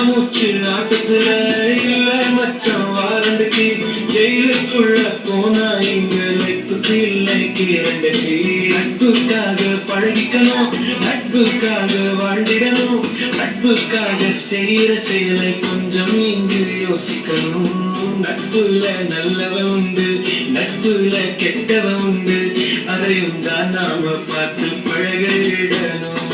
மூச்சு ஆட்டத்துல இல்ல மச்சம் வாரண்டுக்கு ஜெயிலுக்குள்ள போனா இங்க லைப்புக்கு இல்லை கேரண்டுக்கு நட்புக்காக பழகிக்கணும் நட்புக்காக வாழ்ந்திடணும் நட்புக்காக செய்யற செயலை கொஞ்சம் இங்கு யோசிக்கணும் நட்புல நல்லவன் உண்டு நட்புல கெட்டவன் உண்டு அதையும் தான் நாம பார்த்து பழகிடணும்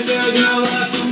சகவாசம்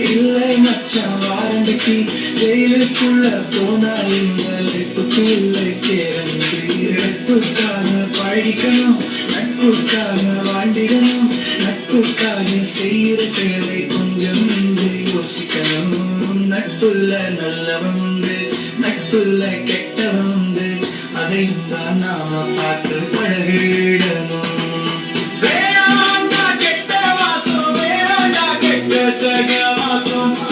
இல்லை மச்சான் வாரண்டிக்கு ஜெயிலுக்குள்ள போனா இந்த லைப்புக்கு இல்லை கேரண்டி நட்புக்காக பழகிக்கணும் நட்புக்காக வாழ்ந்திடணும் நட்புக்காக செய்யற செயலை கொஞ்சம் இன்று யோசிக்கணும் நட்புள்ள நல்லவன் உண்டு நட்புள்ள கெட்டவன் உண்டு அதையும் தான் நாம பார்த்து பழகிடணும் சகவாசம்